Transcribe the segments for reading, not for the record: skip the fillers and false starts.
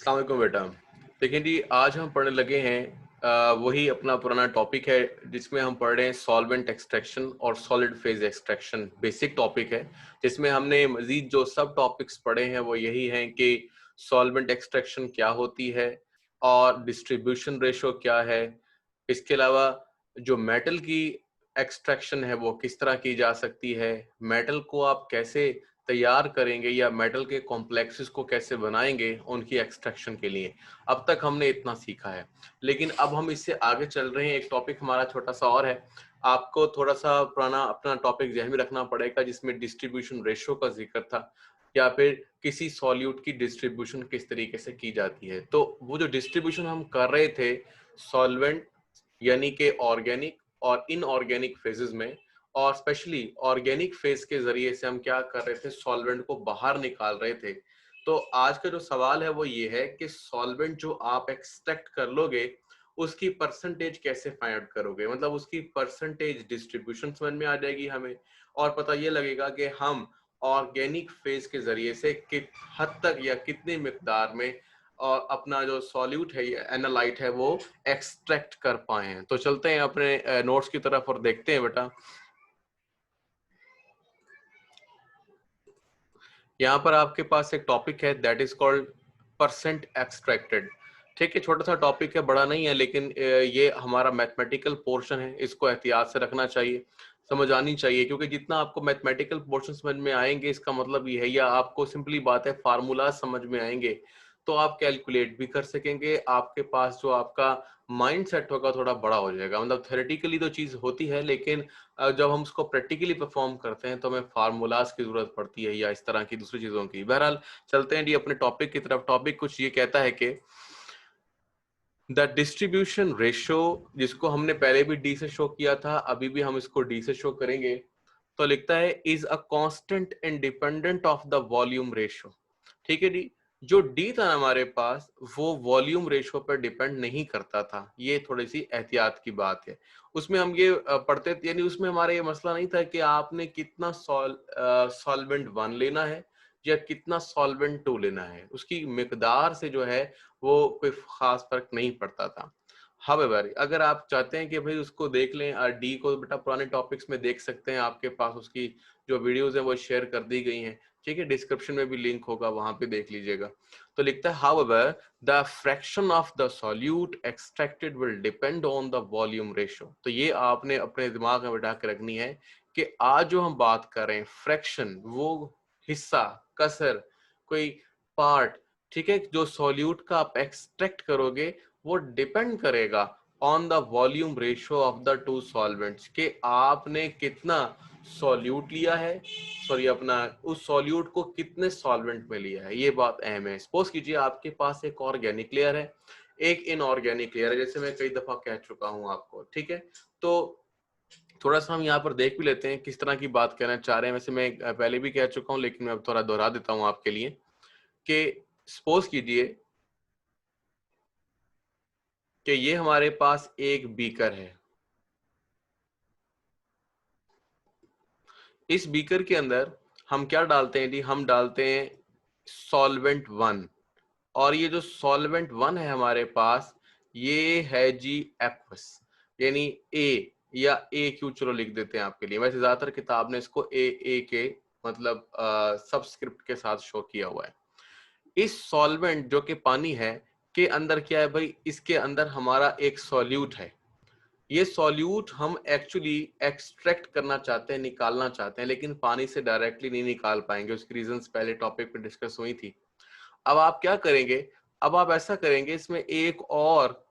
अस्सलाम वालेकुम बेटा। देखिए जी, आज हम पढ़ने लगे हैं वही अपना पुराना टॉपिक है जिसमें हम पढ़ रहे हैं सॉल्वेंट एक्सट्रैक्शन और solid phase extraction. Basic topic है जिसमें हमने मजीद जो सब टॉपिक्स पढ़े हैं वो यही हैं कि सॉल्वेंट एक्सट्रैक्शन क्या होती है और डिस्ट्रीब्यूशन रेशो क्या है। इसके अलावा जो मेटल की एक्सट्रैक्शन है वो किस तरह की जा सकती है, मेटल को आप कैसे तैयार करेंगे या मेटल के कॉम्प्लेक्सेस को कैसे बनाएंगे उनकी एक्सट्रैक्शन के लिए। अब तक हमने इतना सीखा है, लेकिन अब हम इससे आगे चल रहे हैं। एक टॉपिक हमारा छोटा सा और है, आपको थोड़ा सा पुराना अपना टॉपिक ध्यान में रखना पड़ेगा जिसमें डिस्ट्रीब्यूशन रेशो का जिक्र था, या फिर किसी सॉल्यूट की डिस्ट्रीब्यूशन किस तरीके से की जाती है। तो वो जो डिस्ट्रीब्यूशन हम कर रहे थे सॉल्वेंट यानी कि ऑर्गेनिक और इनऑर्गेनिक फेजेस में, और स्पेशली ऑर्गेनिक फेज के जरिए से हम क्या कर रहे थे, सॉल्वेंट को बाहर निकाल रहे थे। तो आज का जो सवाल है वो ये है कि सॉल्वेंट जो आप एक्सट्रैक्ट कर लोगे उसकी परसेंटेज कैसे फाइंड आउट करोगे, मतलब उसकी परसेंटेज डिस्ट्रीब्यूशन समझ में आ जाएगी हमें, और पता ये लगेगा कि हम ऑर्गेनिक फेज के जरिए से कित हद तक या कितनी मिकदार में और अपना जो सॉल्यूट है या एनालाइट है वो एक्सट्रैक्ट कर पाए हैं। तो चलते हैं अपने नोट्स की तरफ और देखते हैं बेटा। यहाँ पर आपके पास एक टॉपिक है that is called percent extracted. ठीक है, छोटा सा टॉपिक है, बड़ा नहीं है, लेकिन ये हमारा मैथमेटिकल पोर्शन है, इसको एहतियात से रखना चाहिए, समझ आनी चाहिए, क्योंकि जितना आपको मैथमेटिकल पोर्शन समझ में आएंगे इसका मतलब ये है, या आपको सिंपली बात है फार्मूला समझ में आएंगे तो आप कैलकुलेट भी कर सकेंगे। आपके पास जो आपका माइंड सेट होगा थोड़ा बड़ा हो जाएगा। मतलब थ्योरेटिकली तो चीज होती है, लेकिन जब हम उसको प्रैक्टिकली परफॉर्म करते हैं तो हमें फार्मूलाज की जरूरत पड़ती है या इस तरह की दूसरी चीजों की। बहरहाल चलते हैं जी अपने टॉपिक की तरफ। टॉपिक कुछ ये कहता है कि द डिस्ट्रीब्यूशन रेशियो, जिसको हमने पहले भी डी से शो किया था, अभी भी हम इसको डी से शो करेंगे, तो लिखता है is a constant independent of the volume ratio. ठीक है जी, जो डी था हमारे पास वो वॉल्यूम रेशियो पर डिपेंड नहीं करता था, ये थोड़ी सी एहतियात की बात है। उसमें हम ये पढ़ते थे, यानी उसमें हमारा ये मसला नहीं था कि आपने कितना सॉल्वेंट वन लेना है या कितना सॉल्वेंट टू लेना है, उसकी मिकदार से जो है वो कोई खास फर्क नहीं पड़ता था। हावेवर अगर आप चाहते हैं कि भाई उसको देख लें, डी को बेटा पुराने टॉपिक्स में देख सकते हैं, आपके पास उसकी जो वीडियोस हैं वो शेयर कर दी गई हैं। ठीक है, डिस्क्रिप्शन में भी लिंक होगा, वहां पे देख लीजिएगा। तो लिखता है however the fraction of the solute extracted will depend on the volume ratio. तो ये आपने अपने दिमाग में बैठा के रखनी है कि आज जो हम बात कर रहे हैं फ्रैक्शन, वो हिस्सा, कसर, कोई पार्ट, ठीक है, जो सॉल्यूट का आप एक्सट्रैक्ट करोगे वो डिपेंड करेगा on the volume ratio of the two solvents, के आपने कितना सॉल्यूट लिया है, सॉरी अपना उस सॉल्यूट को कितने सॉल्वेंट में लिया है। ये बात अहम है। सपोज कीजिए आपके पास एक ऑर्गेनिक लेयर है, एक इनऑर्गेनिक लेयर है, जैसे मैं कई दफा कह चुका हूं आपको। ठीक है, तो थोड़ा सा हम यहाँ पर देख भी लेते हैं किस तरह की बात कहना चाह रहे हैं। वैसे मैं पहले भी कह चुका हूं, लेकिन मैं अब थोड़ा दोहरा देता हूं आपके लिए कि सपोज कीजिए कि ये हमारे पास एक बीकर है। इस बीकर के अंदर हम क्या डालते हैं जी, हम डालते हैं सॉल्वेंट वन, और ये जो सॉल्वेंट वन है हमारे पास ये है जी एक्वस, यानी ए, या ए क्यू चलो लिख देते हैं आपके लिए। वैसे ज्यादातर किताब ने इसको ए के मतलब सबस्क्रिप्ट के साथ शो किया हुआ है। इस सॉल्वेंट जो कि पानी है के अंदर क्या है भाई, इसके अंदर हमारा एक सॉल्यूट है। ये सॉल्यूट हम एक्चुअली एक्सट्रैक्ट करना चाहते हैं, निकालना चाहते हैं, लेकिन पानी से डायरेक्टली नहीं निकाल पाएंगे। उसकी रीजंस पहले टॉपिक पे डिस्कस हुई थी। अब आप क्या करेंगे, अब आप ऐसा करेंगे, इसमें एक और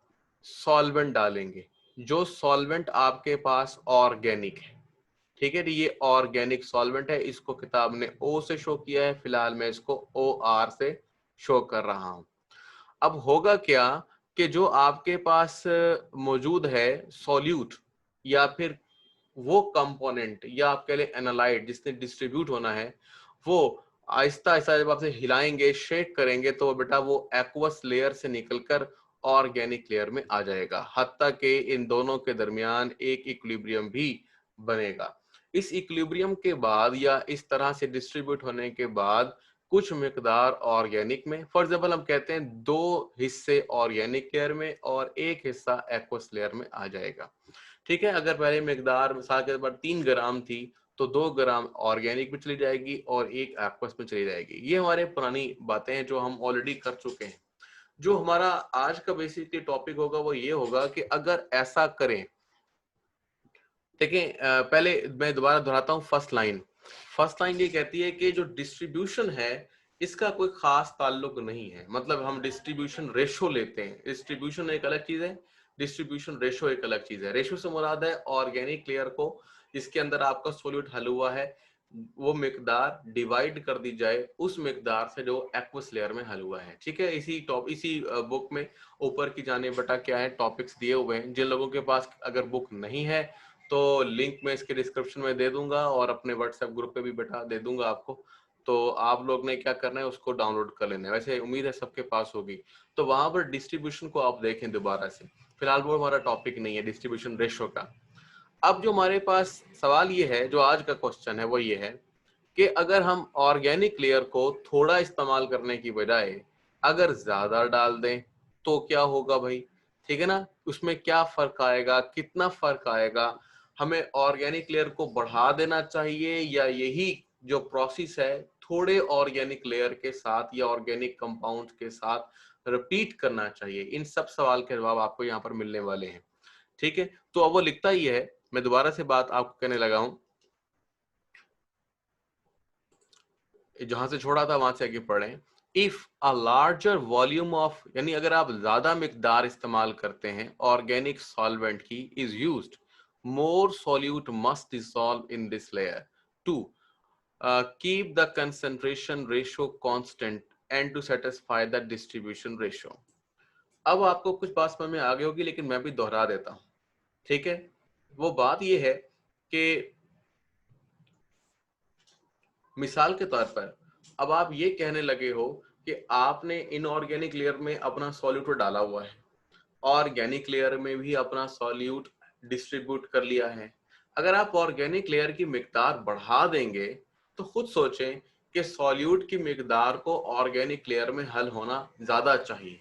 सॉल्वेंट डालेंगे, जो सॉल्वेंट आपके पास ऑर्गेनिक है। ठीक है, ये ऑर्गेनिक सॉल्वेंट है, इसको किताब ने ओ से शो किया है, फिलहाल मैं इसको ओ आर से शो कर रहा हूं। अब होगा क्या कि जो आपके पास मौजूद है सॉल्यूट, या फिर वो कंपोनेंट, या आप कह लें एनालाइट जिसने डिस्ट्रीब्यूट होना है, वो आहिस्ता आहिस्ता जब आपसे हिलाएंगे, शेक करेंगे, तो बेटा वो एक्वस लेयर से निकलकर ऑर्गेनिक लेयर में आ जाएगा, हत्ता कि इन दोनों के दरमियान एक इक्विलिब्रियम भी बनेगा। इस इक्विलिब्रियम के बाद या इस तरह से डिस्ट्रीब्यूट होने के बाद कुछ मिकदार ऑर्गेनिक में। फॉर एग्जाम्पल हम कहते हैं 2 हिस्से ऑर्गेनिक लेयर में और 1 हिस्सा एक्वस लेयर में आ जाएगा। ठीक है, अगर पहले मिकदार मिसाल के तौर पर 3 ग्राम थी तो 2 ग्राम ऑर्गेनिक में चली जाएगी और 1 एक्वस में चली जाएगी। ये हमारे पुरानी बातें हैं जो हम ऑलरेडी कर चुके हैं। जो हमारा आज का बेसिकली टॉपिक होगा वो ये होगा कि अगर ऐसा करें, देखिए पहले मैं दोबारा दोहराता हूँ। फर्स्ट लाइन ये कहती है कि जो डिस्ट्रीब्यूशन है इसका कोई खास ताल्लुक नहीं है। मतलब हम डिस्ट्रीब्यूशन रेशो लेते हैं, डिस्ट्रीब्यूशन एक अलग चीज है, डिस्ट्रीब्यूशन रेशो एक अलग चीज है। रेशो से मुराद है ऑर्गेनिक लेयर को जिसके अंदर आपका सोल्यूट हल हुआ है वो मिकदार डिवाइड कर दी जाए उस मिकदार से जो एक्वस लेयर में हल हुआ है। ठीक है, इसी बुक में ऊपर की जाने बटा क्या है टॉपिक्स दिए हुए हैं। जिन लोगों के पास अगर बुक नहीं है तो लिंक मैं इसके डिस्क्रिप्शन में दे दूंगा और अपने व्हाट्सएप ग्रुप पे भी बेटा दे दूंगा आपको। तो आप लोग ने क्या करना है उसको डाउनलोड कर लेना है। वैसे उम्मीद है सबके पास होगी। तो वहां पर डिस्ट्रीब्यूशन को आप देखें दोबारा से। फिलहाल वो हमारा टॉपिक नहीं है डिस्ट्रीब्यूशन रेशो का। अब जो हमारे पास सवाल ये है, जो आज का क्वेश्चन है वो ये है कि अगर हम ऑर्गेनिक लेयर को थोड़ा इस्तेमाल करने की बजाय अगर ज्यादा डाल दें तो क्या होगा भाई? ठीक है ना, उसमें क्या फर्क आएगा, कितना फर्क आएगा? हमें ऑर्गेनिक लेयर को बढ़ा देना चाहिए या यही जो प्रोसेस है थोड़े ऑर्गेनिक लेयर के साथ या ऑर्गेनिक कंपाउंड के साथ रिपीट करना चाहिए? इन सब सवाल के जवाब आपको यहाँ पर मिलने वाले हैं। ठीक है, तो अब वो लिखता ही है, मैं दोबारा से बात आपको कहने लगा हूं, जहां से छोड़ा था वहां से आगे पढ़ें। If a larger volume of, यानी अगर आप ज्यादा मिकदार इस्तेमाल करते हैं ऑर्गेनिक सॉल्वेंट की is used, more solute must dissolve in this layer to keep the concentration ratio constant and to satisfy the distribution ratio. अब आपको कुछ बात समझ में आ गई होगी लेकिन मैं भी दोहरा देता हूं। ठीक है, वो बात ये है कि मिसाल के तौर पर अब आप ये कहने लगे हो कि आपने इनऑर्गेनिक लेयर में अपना सॉल्यूट डाला हुआ है, ऑर्गेनिक लेयर में भी अपना सॉल्यूट डिस्ट्रीब्यूट कर लिया है। अगर आप ऑर्गेनिक लेयर की मिकदार बढ़ा देंगे तो खुद सोचें कि सॉल्यूट की मिकदार को ऑर्गेनिक लेयर में हल होना ज्यादा चाहिए।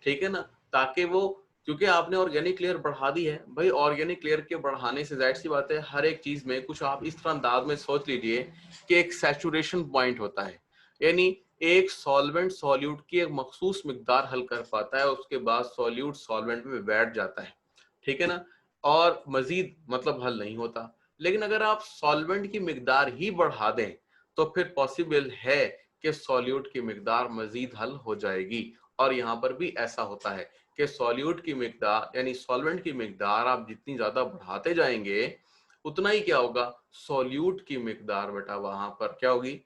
ठीक है ना, ताकि वो, क्योंकि आपने ऑर्गेनिक लेयर बढ़ा दी है भाई, ऑर्गेनिक लेयर के बढ़ाने से जाहिर सी बात है हर एक चीज में कुछ आप इस तरह अंदाज में सोच लीजिए कि एक सैचुरेशन पॉइंट होता है, यानी एक सॉल्वेंट सॉल्यूट की एक मखसूस मिकदार हल कर पाता है उसके बाद सॉल्यूट सॉल्वेंट में बैठ जाता है। ठीक है ना, और मजीद मतलब हल नहीं होता। लेकिन अगर आप सॉल्वेंट की मिकदार ही बढ़ा दें तो फिर पॉसिबल है कि सॉल्यूट की मिकदार मजीद हल हो जाएगी। और यहाँ पर भी ऐसा होता है कि सॉल्यूट की मिकदार यानी सॉल्वेंट की मिकदार आप जितनी ज्यादा बढ़ाते जाएंगे उतना ही क्या होगा, सॉल्यूट की मिकदार बेटा वहां पर क्या होगी,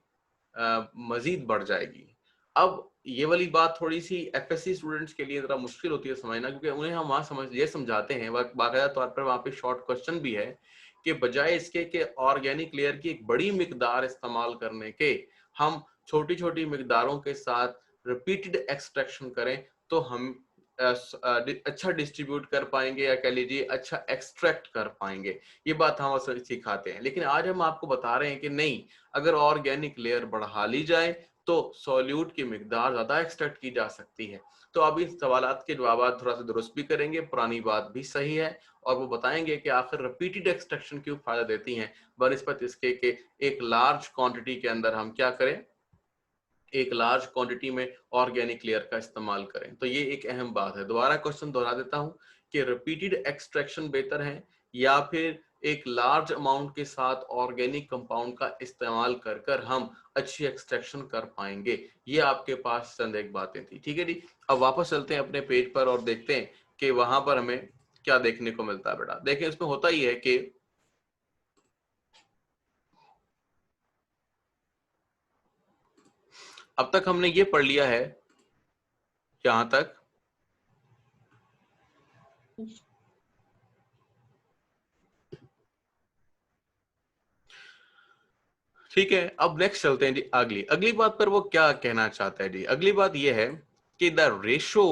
मजीद बढ़ जाएगी। अब ये वाली बात थोड़ी सी एफएससी स्टूडेंट्स के लिए जरा मुश्किल होती है समझना, क्योंकि उन्हें हम वहां ये समझाते हैं, बाकायदा तौर पर वहां पे शॉर्ट क्वेश्चन भी है कि बजाय इसके कि ऑर्गेनिक लेयर की एक बड़ी मिकदार इस्तेमाल करने के हम छोटी छोटी मिकदारों के साथ रिपीटेड एक्सट्रैक्शन करें तो हम अच्छा डिस्ट्रीब्यूट कर पाएंगे या कह लीजिए अच्छा एक्सट्रैक्ट कर पाएंगे। ये बात हम असल सिखाते हैं। लेकिन आज हम आपको बता रहे हैं कि नहीं, अगर ऑर्गेनिक लेयर बढ़ा ली जाए तो सॉल्यूट की मिकदार ज्यादा एक्सट्रैक्ट की जा सकती है। तो अब इन सवालात के जवाब थोड़ा सा दुरुस्त भी करेंगे, पुरानी बात भी सही है, और वो बताएंगे कि आखिर रिपीटेड एक्सट्रैक्शन क्यों फायदा देती हैं बनिस्बत इसके कि एक लार्ज क्वांटिटी के अंदर हम क्या करें, एक लार्ज क्वांटिटी में ऑर्गेनिक लेयर का इस्तेमाल करें। तो ये एक अहम बात है। दोबारा क्वेश्चन दोहरा देता हूं कि रिपीटेड एक्सट्रैक्शन बेहतर है या फिर एक लार्ज अमाउंट के साथ ऑर्गेनिक कंपाउंड का इस्तेमाल कर कर हम अच्छी एक्सट्रैक्शन कर पाएंगे। ये आपके पास चंद एक बातें थी। ठीक है जी, अब वापस चलते हैं अपने पेज पर और देखते हैं कि वहां पर हमें क्या देखने को मिलता है। बेटा देखें, इसमें होता ही है कि अब तक हमने ये पढ़ लिया है यहां तक, ठीक है। अब नेक्स्ट चलते हैं जी, अगली बात पर वो क्या कहना चाहता है जी। अगली बात ये है कि the ratio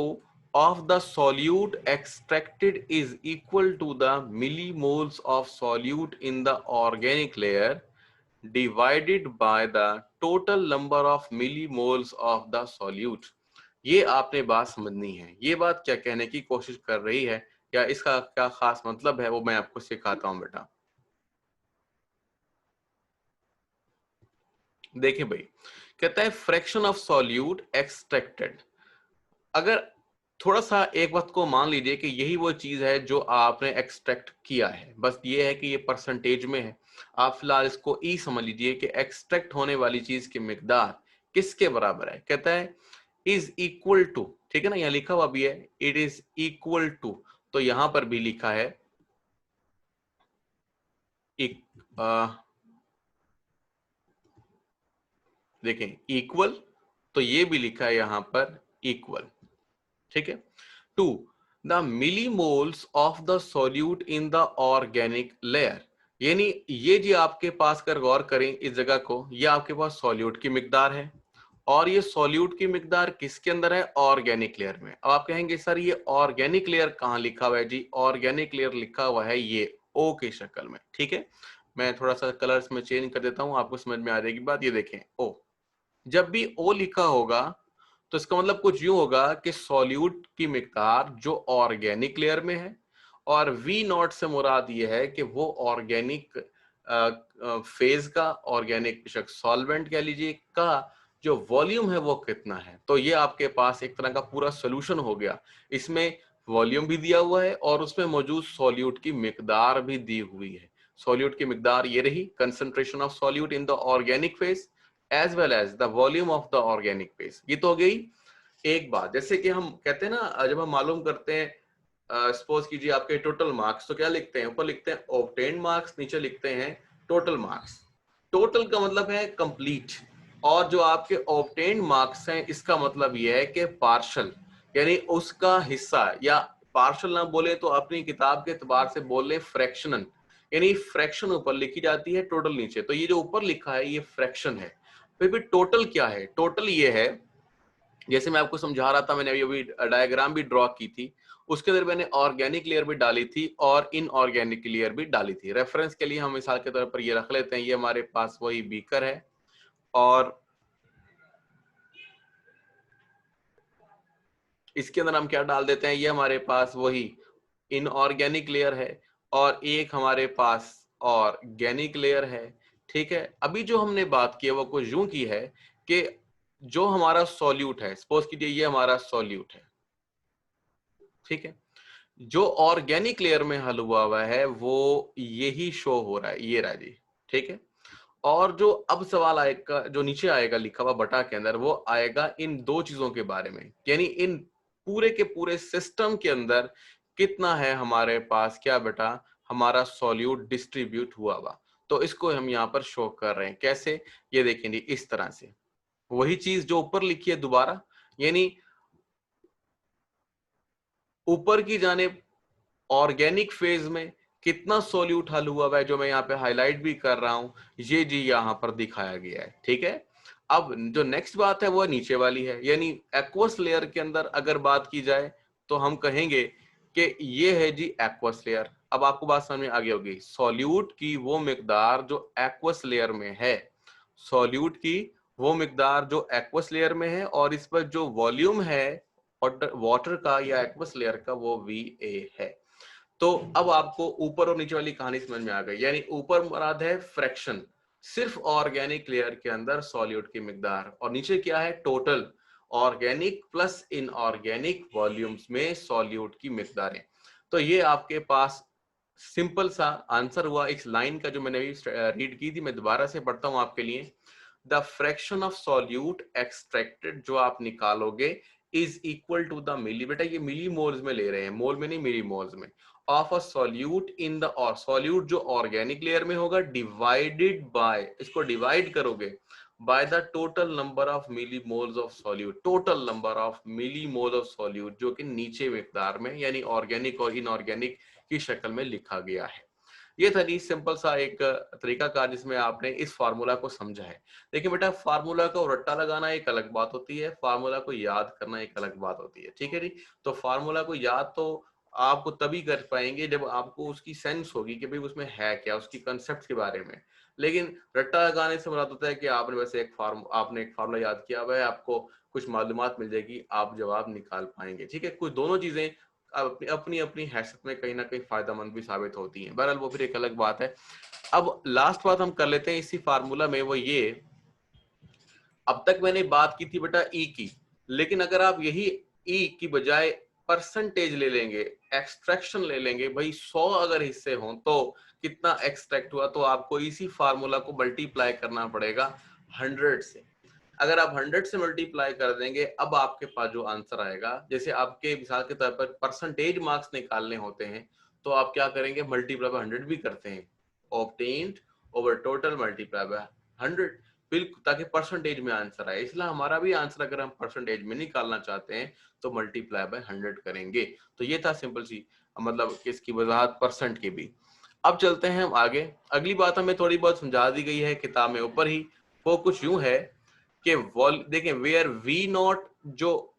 of the solute extracted is equal to the millimoles of solute in the organic layer divided by the total number of millimoles of the solute. ये आपने बात समझनी है, ये बात क्या कहने की कोशिश कर रही है या इसका क्या खास मतलब है वो मैं आपको सिखाता हूं बेटा। देखिए भाई, कहता है फ्रैक्शन ऑफ सॉल्यूट एक्सट्रैक्टेड। अगर थोड़ा सा एक वक्त को मान लीजिए कि यही वो चीज है जो आपने एक्सट्रैक्ट किया है, बस ये है कि ये परसेंटेज में है। आप फिलहाल इसको ई समझ लीजिए कि एक्सट्रैक्ट होने वाली चीज की मिकदार किसके बराबर है। कहता है इज इक्वल टू, ठीक है ना, यहाँ लिखा हुआ भी है इट इज इक्वल टू, तो यहां पर भी लिखा है एक, देखें इक्वल, तो ये भी लिखा है यहां पर इक्वल, ठीक है, to the millimoles of the solute in the organic layer. यानी ये जी आपके पास कर गौर करें इस जगह को, ये आपके पास सॉल्यूट की मिकदार है और ये सॉल्यूट की मिकदार किसके अंदर है, ऑर्गेनिक लेयर में। अब आप कहेंगे सर ये ऑर्गेनिक लेयर कहां लिखा हुआ है जी, ऑर्गेनिक लेयर लिखा हुआ है ये ओ की शक्ल में, ठीक है। मैं थोड़ा सा कलर्स में चेंज कर देता हूं, आपको समझ में आ जाएगी बात। ये देखें ओ, जब भी ओ लिखा होगा तो इसका मतलब कुछ यूं होगा कि सॉल्यूट की मिकदार जो ऑर्गेनिक लेयर में है, और वी नॉट से मुराद ये है कि वो ऑर्गेनिक फेज का, ऑर्गेनिक सॉल्वेंट कह लीजिए का जो वॉल्यूम है वो कितना है। तो ये आपके पास एक तरह का पूरा सोल्यूशन हो गया, इसमें वॉल्यूम भी दिया हुआ है और उसमें मौजूद सॉल्यूट की मिकदार भी दी हुई है। सॉल्यूट की मिकदार ये रही, concentration of solute in the organic phase as well as the volume of the organic phase. ये तो हो गई एक बात। जैसे कि हम कहते हैं ना, जब हम मालूम करते हैं सपोज कीजिए आपके टोटल मार्क्स, तो क्या लिखते हैं, ऊपर लिखते हैं ऑब्टेन मार्क्स, नीचे लिखते हैं टोटल मार्क्स। टोटल का मतलब है कंप्लीट, और जो आपके ऑब्टेन मार्क्स हैं इसका मतलब यह है कि पार्शल, यानी उसका हिस्सा, या पार्शल ना बोले तो अपनी किताब के एतबार से बोले फ्रैक्शनल, यानी फ्रैक्शन ऊपर लिखी जाती है, टोटल नीचे। तो ये जो ऊपर लिखा है ये फ्रैक्शन है। फिर भी टोटल क्या है, टोटल ये है, जैसे मैं आपको समझा रहा था, मैंने अभी अभी डायग्राम भी ड्रॉ की थी, उसके अंदर मैंने ऑर्गेनिक लेयर भी डाली थी और इनऑर्गेनिक लेयर भी डाली थी। रेफरेंस के लिए हम मिसाल के तौर पर ये रख लेते हैं, ये हमारे पास वही बीकर है और इसके अंदर हम क्या डाल देते हैं, ये हमारे पास वही इनऑर्गेनिक लेयर है और एक हमारे पास ऑर्गेनिक लेयर है, ठीक है। अभी जो हमने बात की है वो कुछ यूं की है कि जो हमारा सॉल्यूट है, सपोज कीजिए ये हमारा सॉल्यूट है, ठीक है, जो ऑर्गेनिक लेयर में हल हुआ है वो यही शो हो रहा है, ये रहा जी, ठीक है। और जो अब सवाल आएगा, जो नीचे आएगा लिखा हुआ बटा के अंदर, वो आएगा इन दो चीजों के बारे में, यानी इन पूरे के पूरे सिस्टम के अंदर कितना है हमारे पास क्या बेटा, हमारा सॉल्यूट डिस्ट्रीब्यूट हुआ। तो इसको हम यहाँ पर शो कर रहे हैं कैसे, ये देखेंगे इस तरह से, वही चीज जो ऊपर लिखी है दोबारा, यानी ऊपर की जाने ऑर्गेनिक फेज में कितना सॉल्यूट हल हुआ है, जो मैं यहाँ पे हाईलाइट भी कर रहा हूं, ये जी यहाँ पर दिखाया गया है, ठीक है। अब जो नेक्स्ट बात है वो नीचे वाली है, यानी एक्वस लेयर के अंदर अगर बात की जाए तो हम कहेंगे कि ये है जी एक्वस लेयर। अब आपको बात समझ में आ गई होगी, सॉल्यूट की वो मिकदार जो एक्वस लेयर में है, सॉल्यूट की वो मिकदार जो एक्वस लेयर में है, और इस पर जो वॉल्यूम है वाटर का या एक्वस लेयर का वो VA है। तो अब आपको ऊपर और नीचे वाली कहानी समझ में आ गई, यानी ऊपर मुराद है फ्रैक्शन, सिर्फ ऑर्गेनिक लेयर के अंदर सॉल्यूट की मिकदार, और नीचे क्या है, total organic plus inorganic volumes में सॉल्यूट की मिकदारें। तो ये आपके पास सिंपल सा आंसर हुआ इस लाइन का जो मैंने अभी रीड की थी। मैं दोबारा से पढ़ता हूं आपके लिए, the fraction of solute extracted जो आप निकालोगे इज इक्वल टू द मिली, बेटा ये मिली मोल्स में ले रहे हैं, मोल में नहीं, मिली मोल्स में, of a solute in the, और सॉल्यूट जो ऑर्गेनिक लेयर में होगा, डिवाइडेड बाय, इसको डिवाइड करोगे by the total number of millimoles of solute, total number of millimole of solute जो कि नीचे मिकदार में यानी ऑर्गेनिक और इनऑर्गेनिक की शक्ल में लिखा गया है। ये था जी सिंपल सा एक तरीका कार जिसमें आपने इस फार्मूला को समझा है। देखिए बेटा, फार्मूला को रट्टा लगाना एक अलग बात होती है, फार्मूला को याद करना एक अलग बात होती है, ठीक है जी। तो फार्मूला को याद तो आपको तभी कर पाएंगे जब आपको उसकी सेंस होगी कि भाई उसमें है क्या, उसकी कंसेप्ट के बारे में। लेकिन रट्टा लगाने से मुराद होता है कि आपने वैसे आपने एक फार्मूला याद किया हुआ है, आपको कुछ मालूमात मिल जाएगी, आप जवाब निकाल पाएंगे। ठीक है, कुछ दोनों चीजें अपनी अपनी अपनी हैसियत में कहीं ना कहीं फायदेमंद भी साबित होती हैं। बहरहाल वो फिर एक अलग बात है। अब लास्ट बात हम कर लेते हैं इसी फार्मूला में, वो ये, अब तक मैंने बात की थी बेटा ई की, लेकिन अगर आप यही ई की बजाय परसेंटेज ले लेंगे, एक्सट्रैक्शन ले लेंगे, भाई 100 अगर हिस्से हों तो कितना एक्सट्रैक्ट हुआ, तो आपको इसी फार्मूला को मल्टीप्लाई करना पड़ेगा 100 से। अगर आप 100 से मल्टीप्लाई कर देंगे, अब आपके पास जो आंसर आएगा, जैसे आपके मिसाल के तौर पर परसेंटेज मार्क्स निकालने होते हैं, तो आप क्या करेंगे, मल्टीप्लाई बाय 100 भी करते हैं, obtained over total multiply by 100, बिल्कुल, ताकि परसेंटेज में आंसर आए। इसलिए हमारा भी आंसर अगर हम परसेंटेज में निकालना चाहते हैं तो मल्टीप्लाई बाय 100 करेंगे। तो ये था सिंपल सी, मतलब किसकी वजाहत, परसेंट की भी। अब चलते हैं हम आगे। अगली बात हमें थोड़ी बहुत समझा दी गई है किताब में ऊपर ही, वो कुछ यूं है कि देखें, वेयर वी नॉट, जो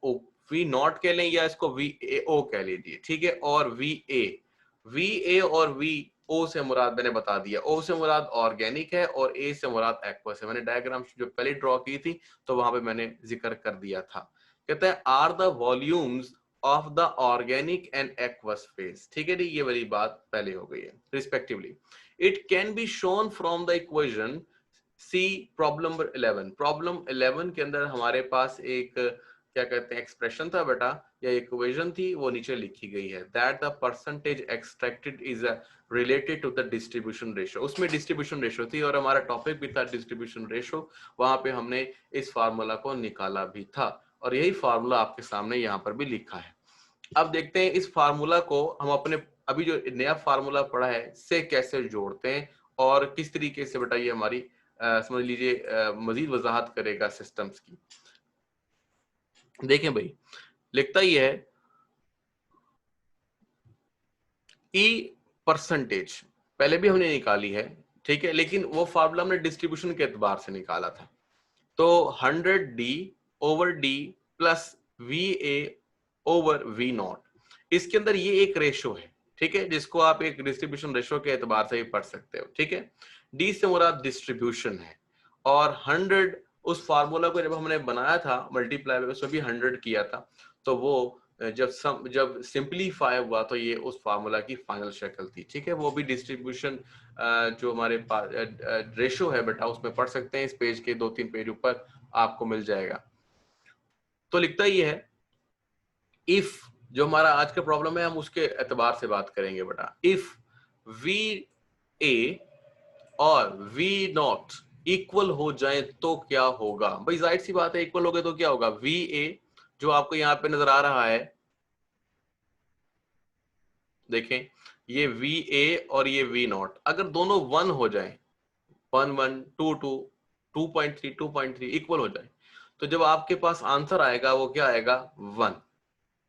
वी नॉट कह लें या इसको वी ए ओ कह लीजिए, ठीक है, और वी ए और वी ओ से मुराद मैंने बता दिया, ओ से मुराद ऑर्गेनिक है और ए से मुराद एक्वस है। मैंने डायग्राम जो पहले ड्रॉ की थी तो वहां पे मैंने जिक्र कर दिया था। कहता है are the volumes of the organic and aqueous phase. ठीक है जी, ये वाली बात पहले हो गई है, respectively. It can be shown from the equation C problem number 11। Problem 11 के अंदर हमारे पास एक क्या कहते हैं एक्सप्रेशन था बेटा, या इक्वेशन थी, वो नीचे लिखी गई है, that the percentage extracted is related to the distribution ratio. उसमें डिस्ट्रीब्यूशन रेशियो थी और हमारा टॉपिक भी था डिस्ट्रीब्यूशन रेशियो, वहां पे हमने इस फार्मूला को निकाला भी था और यही फार्मूला आपके सामने यहाँ पर भी लिखा है। अब देखते हैं इस फार्मूला को हम अपने अभी जो नया फार्मूला पढ़ा है से कैसे जोड़ते हैं और किस तरीके से बेटा ये हमारी समझ लीजिए मजीद वजाहत करेगा सिस्टम्स की। देखें भाई, लिखता ही है ई परसेंटेज, पहले भी हमने निकाली है, ठीक है, लेकिन वो फार्मूला हमने डिस्ट्रीब्यूशन के एतबार से निकाला था। तो 100D over D plus V A over V naught, इसके अंदर ये एक रेशो है, ठीक है, जिसको आप एक डिस्ट्रीब्यूशन रेशो के एतबार से भी पढ़ सकते हो। ठीक है, डी से मुराद डिस्ट्रीब्यूशन है और 100 उस फार्मूला को जब हमने बनाया था मल्टीप्लाई उसमें भी 100 किया था, तो वो जब सिंपलीफाई हुआ तो ये उस फार्मूला की फाइनल शक्ल थी। ठीक है, वो भी डिस्ट्रीब्यूशन जो हमारे पास रेशो है बेटा उसमें पढ़ सकते हैं, इस पेज के 2-3 पेज ऊपर आपको मिल जाएगा। तो लिखता ही है इफ, जो हमारा आज का प्रॉब्लम है हम उसके एतबार से बात करेंगे बेटा, इफ वी ए और वी नॉट इक्वल हो जाए तो क्या होगा। भाई जाहिर सी बात है, इक्वल हो गए तो क्या होगा, वी ए जो आपको यहां पे नजर आ रहा है, देखें ये वी ए और ये वी नॉट अगर दोनों 1 हो जाए, 1 1 2 2 2.3 2.3 इक्वल हो जाए, तो जब आपके पास आंसर आएगा वो क्या आएगा, 1।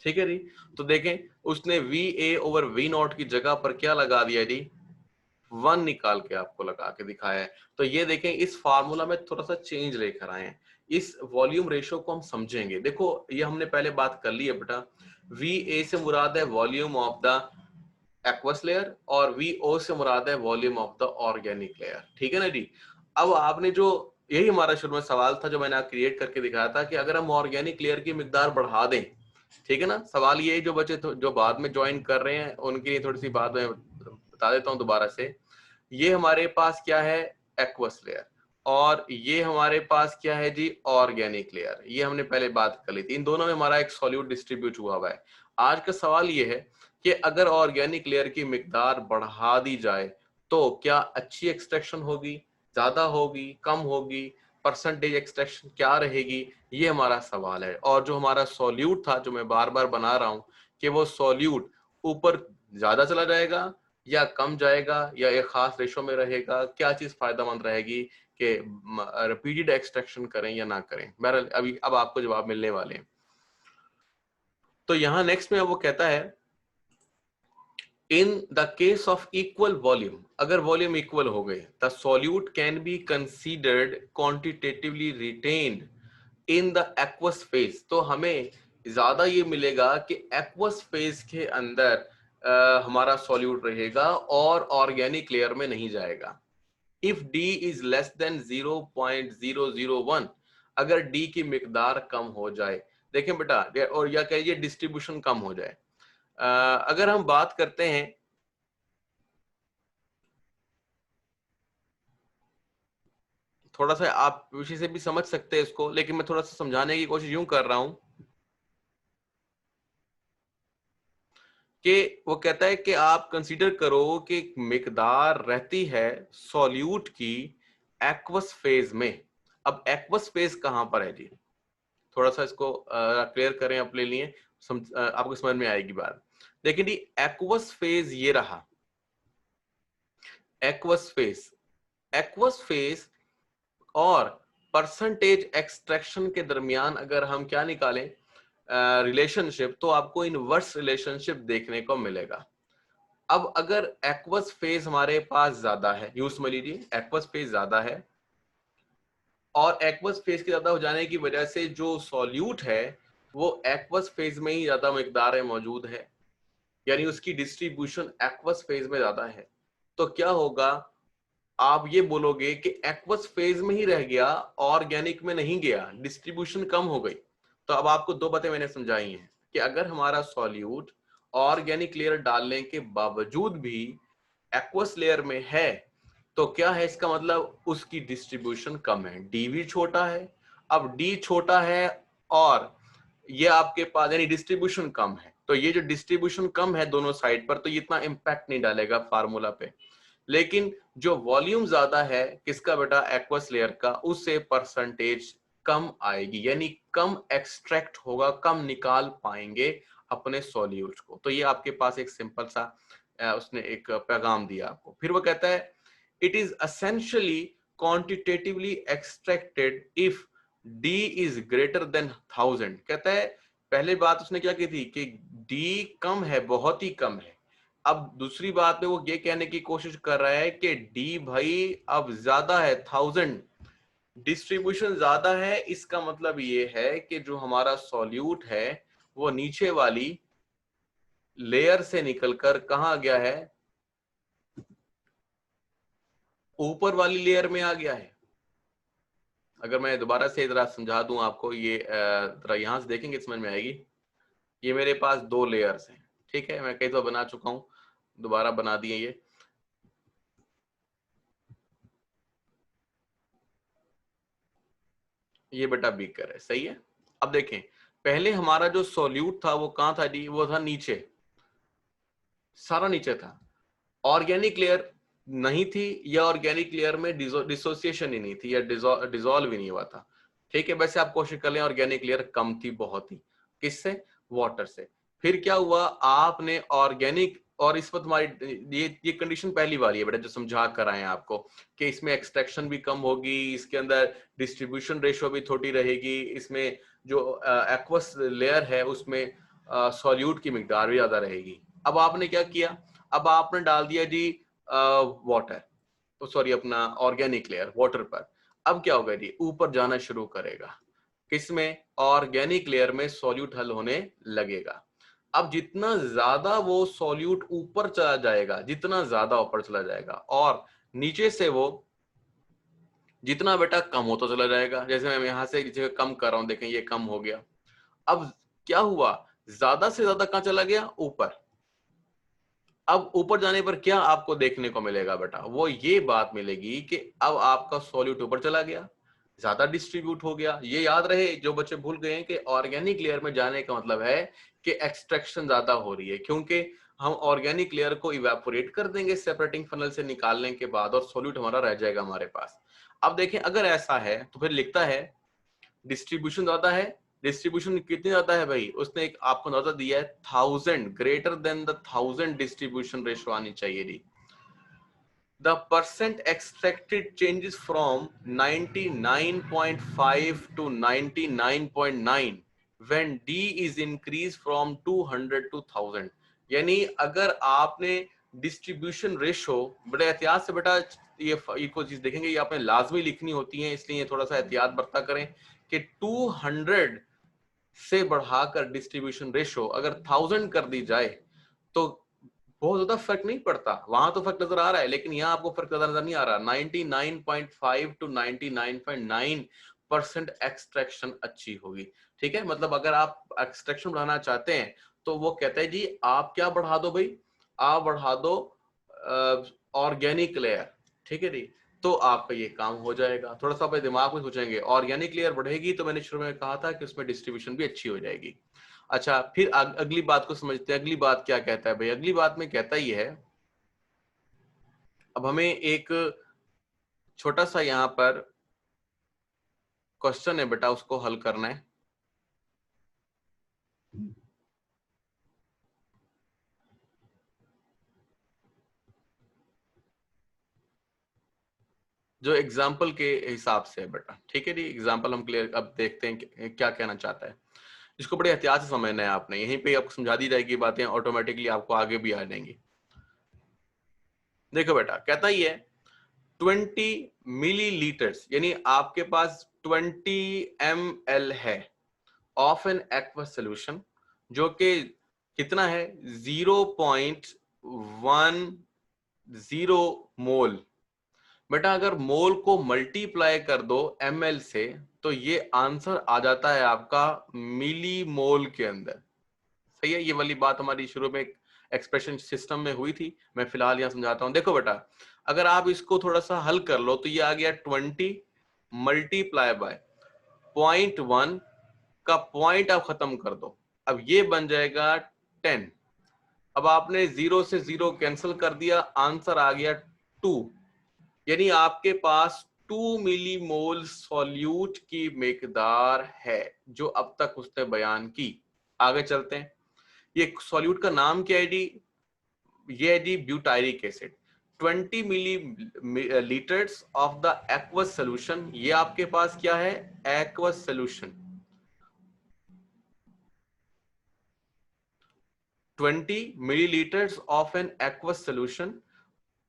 ठीक है जी, तो देखें उसने V A over V naught की जगह पर क्या लगा दिया जी, 1 निकाल के आपको लगा के दिखाया है। तो ये देखें इस फार्मूला में थोड़ा सा चेंज लेकर आए हैं, इस वॉल्यूम रेशियो को हम समझेंगे। देखो ये हमने पहले बात कर ली है बेटा, वी ए से मुराद है volume of the aqueous layer और वी ओ से मुराद है volume of the organic layer. ठीक है ना जी, अब आपने जो, यही हमारा शुरू में सवाल था जो मैंने क्रिएट करके दिखाया था कि अगर हम ऑर्गेनिक लेयर की मिकदार बढ़ा दें, ठीक है ना, सवाल ये जो बच्चे जो बाद में ज्वाइन कर रहे हैं उनके लिए थोड़ी सी बात मैं बता देता हूँ दोबारा से। ये हमारे पास क्या है, एक्वस लेयर, और ये हमारे पास क्या है जी, ऑर्गेनिक लेयर। ये हमने पहले बात कर ली थी, इन दोनों में हमारा एक सॉल्यूट डिस्ट्रीब्यूट हुआ हुआ है। आज का सवाल ये है कि अगर ऑर्गेनिक लेयर की मिकदार बढ़ा दी जाए तो क्या अच्छी एक्सट्रैक्शन होगी, ज्यादा होगी, कम होगी, परसेंटेज एक्सट्रैक्शन क्या रहेगी, ये हमारा सवाल है। और जो हमारा सॉल्यूट था जो मैं बार बार बना रहा हूं कि वो सॉल्यूट ऊपर ज्यादा चला जाएगा या कम जाएगा या एक खास रेशो में रहेगा, क्या चीज फायदेमंद रहेगी कि रिपीटेड एक्सट्रैक्शन करें या ना करें। बहरहाल अभी अब आपको जवाब मिलने वाले हैं। तो यहां नेक्स्ट में वो कहता है in the case of equal volume, अगर वॉल्यूम इक्वल हो गए, the solute can be considered quantitatively retained in the aqueous phase. तो हमें ज्यादा ये मिलेगा कि एक्वस फेज के अंदर हमारा सॉल्यूट रहेगा और ऑर्गेनिक लेयर में नहीं जाएगा। If D is less than 0.001, अगर D की मिकदार कम हो जाए, देखें बेटा, और या कहिए डिस्ट्रीब्यूशन कम हो जाए। अगर हम बात करते हैं, थोड़ा सा आप विषय से भी समझ सकते हैं इसको, लेकिन मैं थोड़ा सा समझाने की कोशिश यूं कर रहा हूं कि वो कहता है कि आप कंसीडर करो कि मिकदार रहती है सॉल्यूट की एक्वस फेज में। अब एक्वस फेज कहां पर है जी, थोड़ा सा इसको क्लियर करें अपने लिए, आपको समझ में आएगी बात। देखिए जी, एक्वस फेज ये रहा, एक्वस फेज, एक्वस फेज और परसेंटेज एक्सट्रैक्शन के दरमियान अगर हम क्या निकालें रिलेशनशिप, तो आपको इनवर्स रिलेशनशिप देखने को मिलेगा। अब अगर एक्वस फेज हमारे पास ज्यादा है, यूं समझ लीजिए एक्वस फेज ज्यादा है, और एक्वस फेज के ज्यादा हो जाने की वजह से जो सॉल्यूट है वो एक्वस फेज में ही ज्यादा मिकदार में मौजूद है, यानी उसकी डिस्ट्रीब्यूशन एक्वस फेज में ज्यादा है। तो क्या होगा, आप ये बोलोगे कि एक्वस फेज में ही रह गया, ऑर्गेनिक में नहीं गया, डिस्ट्रीब्यूशन कम हो गई। तो अब आपको दो बातें मैंने समझाई हैं कि अगर हमारा सॉल्यूट ऑर्गेनिक लेयर डालने के बावजूद भी एक्वस लेयर में है, तो क्या है इसका मतलब, उसकी डिस्ट्रीब्यूशन कम है, डी भी छोटा है। अब डी छोटा है और ये आपके पास यानी डिस्ट्रीब्यूशन कम है, तो ये जो डिस्ट्रीब्यूशन कम है दोनों साइड पर, तो ये इतना इंपैक्ट नहीं डालेगा फार्मूला पे। लेकिन जो वॉल्यूम ज्यादा है किसका बेटा, एक्वस लेयर का, उससे परसेंटेज कम आएगी, यानी कम एक्सट्रैक्ट होगा, कम निकाल पाएंगे अपने सॉल्यूट को। तो ये आपके पास एक सिंपल सा उसने एक पैगाम दिया आपको। फिर वो कहता है it is essentially quantitatively extracted if D is greater than 1000। कहता है पहले बात उसने क्या की थी कि डी कम है, बहुत ही कम है। अब दूसरी बात में वो ये कहने की कोशिश कर रहा है कि डी भाई अब ज्यादा है, 1000, डिस्ट्रीब्यूशन ज्यादा है। इसका मतलब ये है कि जो हमारा सॉल्यूट है वो नीचे वाली लेयर से निकलकर कहां गया है, ऊपर वाली लेयर में आ गया है। अगर मैं दोबारा से जरा समझा दूं आपको, ये जरा यहां से देखेंगे समझ में आएगी। ये मेरे पास दो लेयर्स हैं, ठीक है, मैं कई तो बना चुका हूं, दोबारा बना दिए ये बेटा बीकर है, सही है। अब देखें, पहले हमारा जो सॉल्यूट था वो कहां था जी, वो था नीचे, सारा नीचे था, ऑर्गेनिक लेयर नहीं थी, या ऑर्गेनिक लेयर में डिसोसिएशन ही नहीं थी, या डिजोल्व ही नहीं हुआ था। ठीक है, वैसे आप कोशिश कर लें, ऑर्गेनिक लेयर कम थी बहुत ही, किससे, वाटर से। फिर क्या हुआ, आपने ऑर्गेनिक, और इस पर तुम्हारी ये कंडीशन पहली वाली है बेटा जो समझा कर आए हैं आपको, कि इसमें एक्सट्रैक्शन भी कम होगी, इसके अंदर डिस्ट्रीब्यूशन रेशियो भी थोड़ी रहेगी, इसमें जो एक्वस लेयर है उसमें सॉल्यूट की मिकदार भी ज्यादा रहेगी। अब आपने क्या किया, अब आपने डाल दिया जी वाटर, तो सॉरी अपना ऑर्गेनिक लेयर वाटर पर। अब क्या होगा जी, ऊपर जाना शुरू करेगा, किसमें, ऑर्गेनिक लेयर में सॉल्यूट हल होने लगेगा। अब जितना ज्यादा वो सॉल्यूट ऊपर चला जाएगा, जितना ज्यादा ऊपर चला जाएगा, और नीचे से वो जितना बेटा कम होता चला जाएगा। जैसे मैं यहां से कम कर रहा हूं, देखें ये कम हो गया। अब क्या हुआ, ज्यादा से ज्यादा कहां चला गया, ऊपर। अब ऊपर जाने पर क्या आपको देखने को मिलेगा बेटा, वो ये बात मिलेगी कि अब आपका सॉल्यूट ऊपर चला गया, ज्यादा डिस्ट्रीब्यूट हो गया। ये याद रहे, जो बच्चे भूल गए हैं, कि ऑर्गेनिक लेयर में जाने का मतलब है कि एक्सट्रैक्शन ज्यादा हो रही है, क्योंकि हम ऑर्गेनिक लेयर को इवेपोरेट कर देंगे सेपरेटिंग फनल से निकालने के बाद, और सॉल्यूट हमारा रह जाएगा हमारे पास। अब देखें, अगर ऐसा है तो फिर लिखता है डिस्ट्रीब्यूशन ज्यादा है। डिस्ट्रीब्यूशन कितनी ज्यादा है भाई, उसने एक आपको अंदाजा दिया है 1000, greater than the 1000 distribution ratio आनी चाहिए जी। The percent extracted changes from 99.5 to 99.9 when D is increased from 200 to 1000। यानी अगर आपने डिस्ट्रीब्यूशन रेशो, बड़े एहतियात से बेटा ये कोई चीज देखेंगे, ये आपने लाजमी लिखनी होती है, इसलिए थोड़ा सा एहतियात बरता करें कि 200 से बढ़ाकर डिस्ट्रीब्यूशन रेशो अगर 1000 कर दी जाए तो बहुत ज्यादा फर्क नहीं पड़ता। वहां तो फर्क नजर आ रहा है, लेकिन यहाँ आपको फर्क ज्यादा नजर नहीं आ रहा। 99.5 टू 99.9% एक्सट्रैक्शन अच्छी होगी। ठीक है, मतलब अगर आप एक्सट्रैक्शन बढ़ाना चाहते हैं तो वो कहता है जी आप क्या बढ़ा दो भाई, आप बढ़ा दो ऑर्गेनिक लेयर। ठीक है जी, तो आपका ये काम हो जाएगा। थोड़ा सा अपने दिमाग में सोचेंगे, ऑर्गेनिक लेयर बढ़ेगी तो मैंने शुरू में कहा था कि उसमें डिस्ट्रीब्यूशन भी अच्छी हो जाएगी। अच्छा, फिर अगली बात को समझते हैं। अगली बात क्या कहता है भाई? अगली बात में कहता ही है, अब हमें एक छोटा सा यहाँ पर क्वेश्चन है बेटा, उसको हल करना है। जो एग्जाम्पल के हिसाब से है बेटा। ठीक है जी, एग्जाम्पल हम क्लियर अब देखते हैं क्या कहना चाहता है। इसको बड़े एहतियात से समझना है आपने, यहीं पे आपको समझा दी जाएगी बातें, ऑटोमेटिकली आपको आगे भी आ जाएंगी। देखो बेटा, कहता ही है 20 मिलीलीटर्स, यानी आपके पास 20 ml है ऑफ एन एक्वस सोल्यूशन, जो कि कितना है 0.10 मोल। बेटा अगर मोल को मल्टीप्लाई कर दो ml से तो ये आंसर आ जाता है आपका मिली मोल के अंदर। सही है, ये वाली बात हमारी शुरू में एक्सप्रेशन सिस्टम में हुई थी, मैं फिलहाल यहां समझाता हूं। देखो बेटा, अगर आप इसको थोड़ा सा हल कर लो तो ये आ गया 20 मल्टीप्लाई बाय 0.1 का पॉइंट आप खत्म कर दो, अब ये बन जाएगा 10। अब आपने 0 से 0 कैंसिल कर दिया, आंसर आ गया 2। यानी आपके पास 2 मिली मोल सॉल्यूट की मिकदार है जो अब तक उसने बयान की। आगे चलते हैं। ये सॉल्यूट का नाम क्या है जी? ये है G butyric acid. 20 millilitres of the aqueous solution, ये आपके पास क्या है? Aqueous solution. 20 millilitres of an aqueous solution,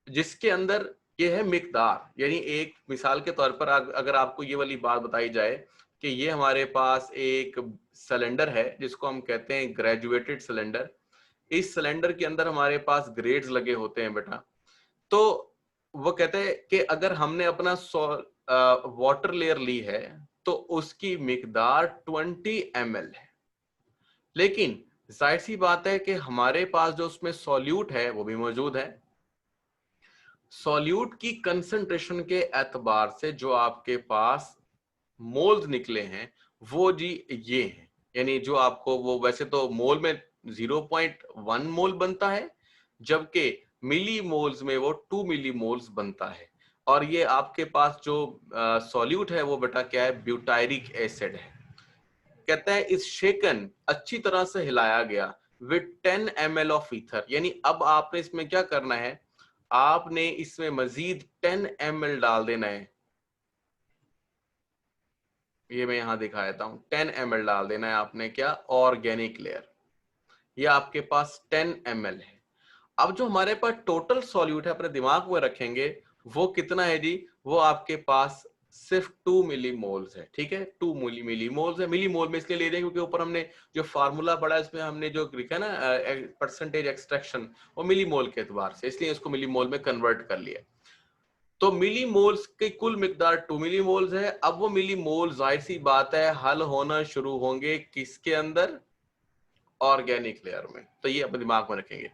जिसके अंदर ये है मिकदार। यानी एक मिसाल के तौर पर अगर आपको ये वाली बात बताई जाए कि ये हमारे पास एक सिलेंडर है जिसको हम कहते हैं ग्रेजुएटेड सिलेंडर। इस सिलेंडर के अंदर हमारे पास ग्रेड्स लगे होते हैं बेटा। तो वो कहते हैं कि अगर हमने अपना वाटर लेयर ली है तो उसकी मिकदार 20 ml है, लेकिन जाहिर सी बात है कि हमारे पास जो उसमें सॉल्यूट है वो भी मौजूद है। सॉल्यूट की कंसंट्रेशन के एतबार से जो आपके पास मोल्स निकले हैं वो जी ये हैं। यानी जो आपको वो वैसे तो मोल में 0.1 मोल बनता है, जबकि मिली मोल्स में वो 2 मिली मोल्स बनता है। और ये आपके पास जो सॉल्यूट है वो बेटा क्या है? ब्यूटायरिक एसिड है। कहता है इस शेकन अच्छी तरह से हिलाया गया विद 10 ml ऑफ ईथर। यानी अब आपने इसमें क्या करना है? आपने इसमें मजीद 10 ml डाल देना है। ये मैं यहां दिखा देता हूं, 10 ml डाल देना है आपने। क्या? Organic layer. ये आपके पास 10 ml है। अब जो हमारे पास टोटल सॉल्यूट है, अपने दिमाग में रखेंगे, वो कितना है जी? वो आपके पास सिर्फ 2 मिली मोल्स है। ठीक है, 2 मिली मोल्स है। मिली मोल में इसलिए ले रहे हैं क्योंकि ऊपर हमने जो फार्मूला पढ़ा है इसमें हमने जो लिखा है ना परसेंटेज एक्सट्रैक्शन, वो मिली मोल के एतबार से, इसलिए इसको मिली मोल में कन्वर्ट कर लिया। तो मिली मोल्स की कुल मिकदार 2 मिली मोल्स है। अब वो मिली मोल जाहिर सी बात है हल होना शुरू होंगे किसके अंदर? ऑर्गेनिक लेयर में। तो ये अपने दिमाग में रखेंगे।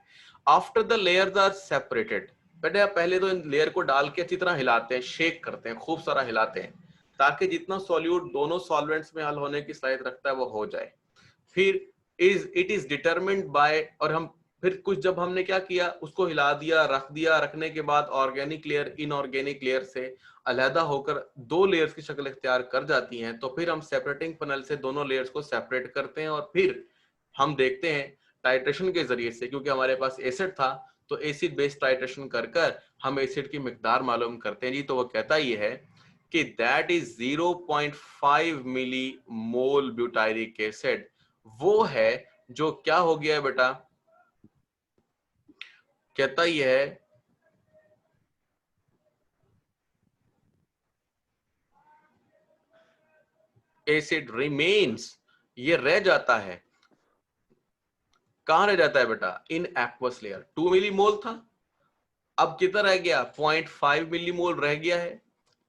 After the layers are separated, बेटे पहले तो इन लेयर को डाल के अच्छी तरह हिलाते हैं, शेक करते हैं, खूब सारा हिलाते हैं, ताकि जितना सॉल्यूट दोनों सॉल्वेंट्स में हल होने की सलाहियत रखता है वो हो जाए। फिर इट इज डिटरमिन्ड बाय, और हम फिर कुछ जब हमने क्या किया, उसको हिला दिया, रख दिया, रखने के बाद ऑर्गेनिक लेयर इनऑर्गेनिक लेयर से अलहदा होकर दो लेयर्स की शक्ल इख्तियार कर जाती हैं, तो फिर हम सेपरेटिंग पैनल से दोनों लेयर्स को सेपरेट करते हैं और फिर हम देखते हैं टाइट्रेशन के जरिए से, क्योंकि हमारे पास एसिड था तो एसिड बेस्ड टाइट्रेशन कर कर हम एसिड की मिकदार मालूम करते हैं जी। तो वो कहता ये है कि that is 0.5 millimole butyric acid, वो है जो क्या हो गया है बेटा? कहता ही है एसिड रिमेन्स, ये रह जाता है, कहां रह जाता है बेटा, इन एक्वस लेयर। 2 मिलीमोल था, अब कितना रह गया, 0.5 मिलीमोल रह गया है,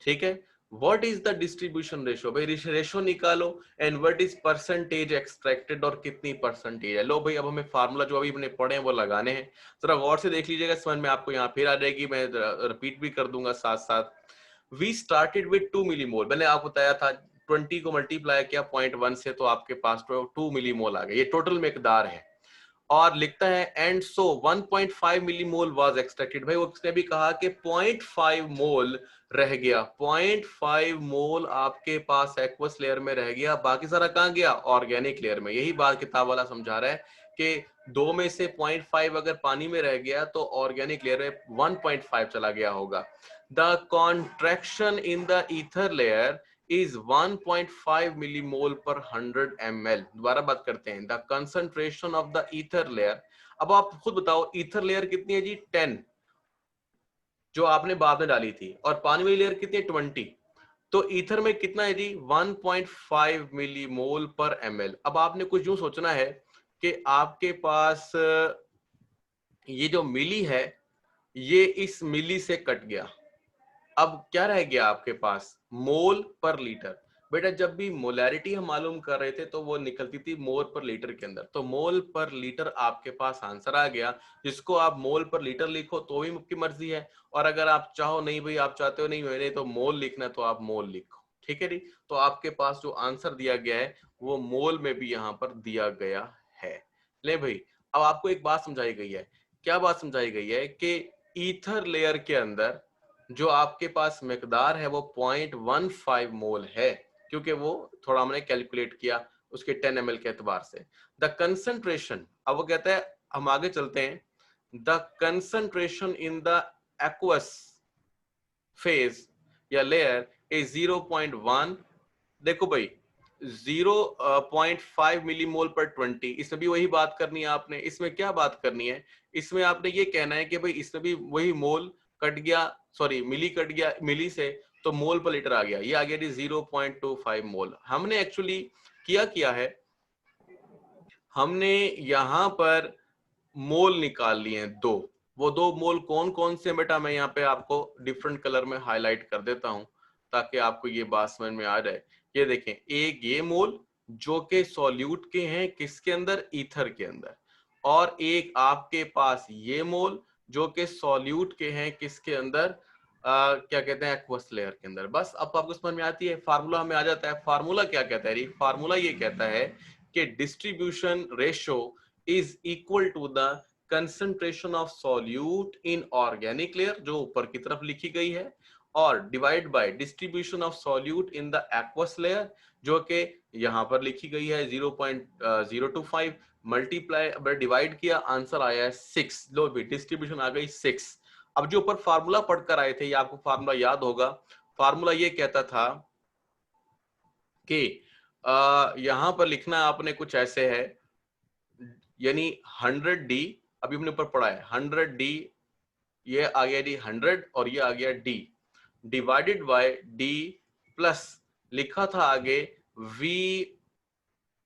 ठीक है। What is the distribution ratio, भाई रेशो निकालो, and what is percentage extracted, और कितनी परसेंटेज है। लो भाई अब हमें फार्मूला जो अभी हमने पढ़े हैं वो लगाने हैं, जरा गौर से देख लीजिएगा, समझ में आपको यहाँ फिर आ जाएगी, मैं रिपीट भी कर दूंगा साथ साथ। वी स्टार्टेड विद 2 मिलीमोल, मैंने आपको बताया था 20 को मल्टीप्लाई किया 0.1 से तो आपके पास 2 मिलीमोल आ गए, ये टोटल मिकदार है। और लिखता है and so 1.5 millimole was extracted, भाई उसने भी कहा कि 0.5 मोल रह गया, 0.5 मोल आपके पास एक्वस लेयर में रह गया, बाकी सारा कहां गया, ऑर्गेनिक लेयर में। यही बात किताब वाला समझा रहा है कि 2 में से 0.5 अगर पानी में रह गया तो ऑर्गेनिक लेयर में 1.5 चला गया होगा। The contraction in the ether layer is 1.5 millimole per 100 ml। दोबारा बात करते हैं, the concentration of the ether layer। अब आप खुद बताओ ether layer कितनी है जी, 10 जो आपने बाद में डाली थी, और पानी वाली लेयर कितनी है, 20। तो ईथर में कितना है जी, 1.5 मिलीमोल पर ml। अब आपने कुछ यूं सोचना है कि आपके पास ये जो मिली है ये इस मिली से कट गया, अब क्या रह गया आपके पास, मोल पर लीटर। बेटा जब भी मोलैरिटी हम मालूम कर रहे थे तो वो निकलती थी मोल पर लीटर के अंदर, तो मोल पर लीटर आपके पास आंसर आ गया, जिसको आप मोल पर लीटर लिखो तो भी आपकी मर्जी है, और अगर आप चाहो नहीं भाई आप चाहते हो नहीं मैंने तो मोल लिखना तो आप मोल लिखो, ठीक है जी। तो आपके पास जो आंसर दिया गया है वो मोल में भी यहाँ पर दिया गया है। ले भाई अब आपको एक बात समझाई गई है, क्या बात समझाई गई है कि ईथर लेयर के अंदर जो आपके पास मिकदार है वो 0.15 मोल है, क्योंकि वो थोड़ा हमने कैलकुलेट किया उसके 10 ml के एतबार से। द कंसंट्रेशन, अब वो कहता है हम आगे चलते हैं, the concentration in the aqueous phase या लेयर इज 0.1। देखो भाई 0.5 मिलीमोल पर 20, इसमें भी वही बात करनी है आपने, इसमें क्या बात करनी है, इसमें आपने ये कहना है कि भाई इसमें भी वही मोल कट गया, सॉरी मिली कट गया, मिली से तो मोल पर लीटर आ गया, ये आ गया जी 0.25 मोल। हमने एक्चुअली किया है, हमने यहां पर मोल निकाल लिए हैं दो, वो 2 मोल कौन कौन से बेटा मैं यहाँ पे आपको डिफरेंट कलर में हाईलाइट कर देता हूं ताकि आपको ये बात समझ में आ जाए। ये देखें, एक ये मोल जो कि सॉल्यूट के हैं किसके अंदर, ईथर के अंदर, और एक आपके पास ये मोल जो कि सॉल्यूट के हैं किसके अंदर, क्या कहते हैं, एक्वस लेयर के अंदर। बस अब आपको समझ में आती है, फार्मूला हमें आ जाता है। फार्मूला क्या कहता है, फार्मूला ये कहता है कि distribution ratio is equal to the concentration of solute in organic layer जो ऊपर की तरफ लिखी गई है, और divide by distribution of solute in the aqueous layer जो कि यहां पर लिखी गई है 0.025, मल्टीप्लाई डिवाइड किया, आंसर आया है 6। लो भी डिस्ट्रीब्यूशन आ गई 6। अब जो ऊपर फार्मूला पढ़कर आए थे ये आपको फार्मूला याद होगा, फार्मूला ये कहता था कि यहां पर लिखना आपने कुछ ऐसे है, यानी 100D, अभी हमने ऊपर पढ़ा है 100D, ये आ गया डी 100 और ये आ गया D divided by D plus लिखा था आगे V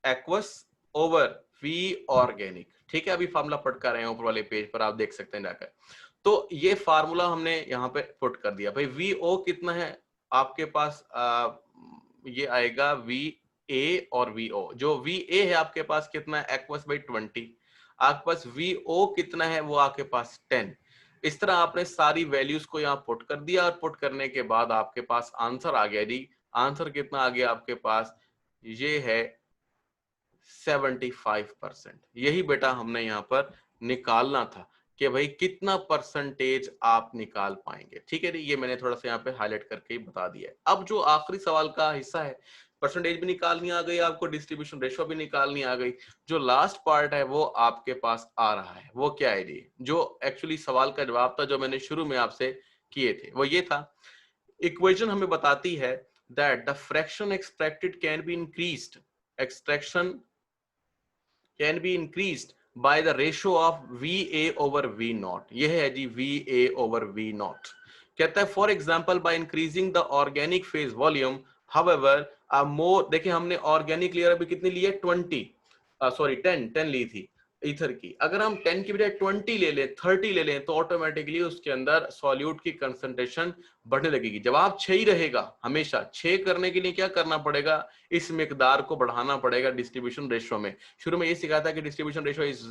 aqueous over V organic, ठीक है। अभी फार्मूला पढ़ कर रहे हैं ऊपर वाले पेज पर, आप देख सकते हैं जाकर। तो ये फार्मूला हमने यहाँ पे पुट कर दिया भाई। VO कितना है आपके पास, ये आएगा VA और VO। जो VA है आपके पास कितना है, एक्वस बाई 20, आपके पास VO कितना है, वो आपके पास 10। इस तरह आपने सारी वैल्यूज को यहाँ पुट कर दिया, और पुट करने के बाद आपके पास आंसर आ गया जी। आंसर कितना आ गया आपके पास, ये है 75%। यही बेटा हमने यहाँ पर निकालना था कि भाई कितना परसेंटेज आप निकाल पाएंगे, ठीक है जी। ये मैंने थोड़ा सा यहाँ पे हाईलाइट करके ही बता दिया है। अब जो आखिरी सवाल का हिस्सा है, परसेंटेज भी निकालनी आ गई आपको, डिस्ट्रीब्यूशन रेशो भी निकालनी आ गई, जो लास्ट पार्ट है वो आपके पास आ रहा है। वो क्या है जी, जो एक्चुअली सवाल का जवाब था जो मैंने शुरू में आपसे किए थे, वो ये था, इक्वेशन हमें बताती है that the fraction extracted can be increased, extraction can be increased by the ratio of VA over V naught। यह है जी VA over V naught। कहता है for example by increasing the organic phase volume however more, देखिए हमने organic layer अभी कितनी ली है 10 ली थी ईथर की। अगर हम 10 की बजाय 20 ले लें, 30 ले लें, तो ऑटोमेटिकली उसके अंदर सॉल्यूट की कंसंट्रेशन बढ़ने लगेगी। जवाब 6 ही रहेगा हमेशा। 6 करने के लिए क्या करना पड़ेगा, इस मिकदार को बढ़ाना पड़ेगा डिस्ट्रीब्यूशन रेशियो में। शुरू में ये सिखाया था कि distribution ratio is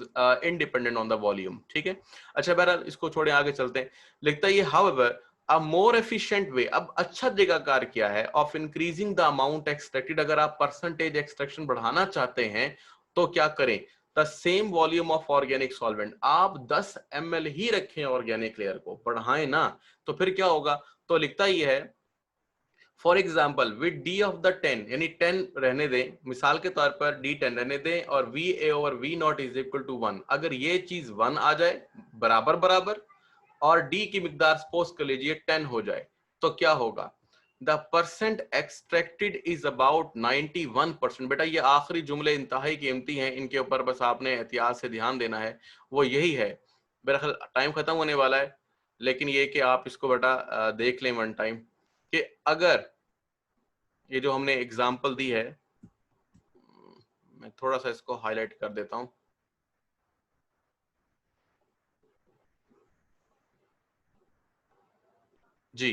independent on the volume, ठीक है। अच्छा बहरहाल इसको छोड़े, आगे चलते हैं। लिखता है ये हाउएवर अ मोर एफिशिएंट वे, अब अच्छा तरीकाकार क्या है of increasing the amount extracted. अगर आप परसेंटेज एक्सट्रैक्शन बढ़ाना चाहते हैं तो क्या करें, the same volume of organic solvent, आप 10 ml ही रखें ऑर्गेनिक लेयर को, बढ़ाएं ना। तो फिर क्या होगा, तो लिखता ही है for example with D of the 10, यानी 10 रहने दें, मिसाल के तौर पर d10 रहने दें, और V A over V naught is equal to 1। अगर ये चीज 1 आ जाए बराबर बराबर, और डी की मिकदार सपोज कर लीजिए 10 हो जाए, तो क्या होगा, the percent extracted is about 91%। बेटा ये आखिरी जुमले इंतहाई कीमती हैं, इनके ऊपर बस आपने एहतियात से ध्यान देना है। वो यही है, मेरा ख्याल टाइम खत्म होने वाला है, लेकिन ये कि आप इसको बेटा देख लें वन टाइम, कि अगर ये जो हमने एग्जाम्पल दी है, मैं थोड़ा सा इसको हाईलाइट कर देता हूं। जी,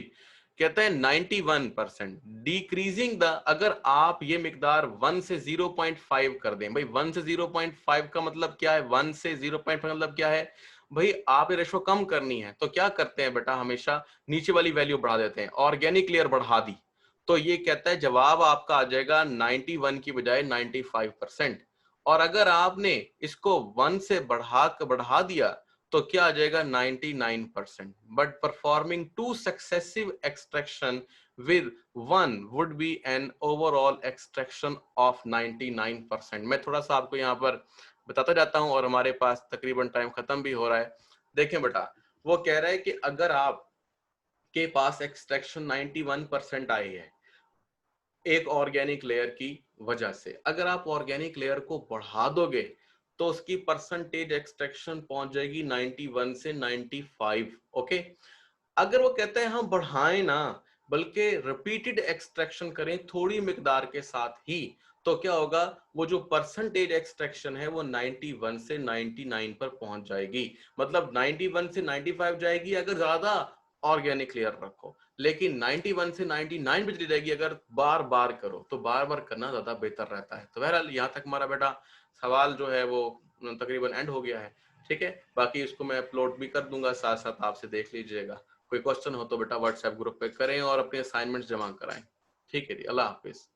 कहते हैं 91% डिक्रीजिंग द, अगर आप ये मिकदार 1 से 0.5 कर दें, भाई 1 से 0.5 का मतलब क्या है, 1 से 0.5 मतलब क्या है भाई, आप ये रेशो कम करनी है तो क्या करते हैं बेटा, हमेशा नीचे वाली वैल्यू बढ़ा देते हैं। ऑर्गेनिक लेयर बढ़ा दी, तो ये कहता है जवाब आपका आ जाएगा 91 की बजाय 95%। और अगर आपने इसको 1 से बढ़ा दिया तो क्या आ जाएगा 99%। But performing two successive extraction with 1 would be an overall extraction of 99%। मैं थोड़ा सा आपको यहाँ पर बताता जाता हूं, और हमारे पास तकरीबन टाइम खत्म भी हो रहा है। देखें बेटा, वो कह रहा है कि अगर आप के पास एक्सट्रैक्शन 91% आई है एक ऑर्गेनिक लेयर की वजह से, अगर आप ऑर्गेनिक लेयर को बढ़ा दोगे तो उसकी परसेंटेज एक्सट्रैक्शन पहुंच जाएगी 91 से 95। ओके, अगर वो कहते हैं हम बढ़ाएं ना, बल्कि रिपीटेड एक्सट्रैक्शन करें थोड़ी मिकदार के साथ ही, तो क्या होगा, वो जो परसेंटेज एक्सट्रैक्शन है वो 91 से 99 पर पहुंच जाएगी। मतलब 91 से 95 जाएगी अगर ज्यादा ऑर्गेनिक लेयर रखो, लेकिन 91 से 99 पे चली जाएगी अगर बार बार करो। तो बार बार करना ज्यादा बेहतर रहता है। तो बहरहाल यहाँ तक हमारा बेटा सवाल जो है वो तकरीबन एंड हो गया है, ठीक है। बाकी इसको मैं अपलोड भी कर दूंगा, साथ साथ आपसे देख लीजिएगा। कोई क्वेश्चन हो तो बेटा व्हाट्सएप ग्रुप पे करें और अपने असाइनमेंट्स जमा कराएं। ठीक है जी, अल्लाह हाफिज।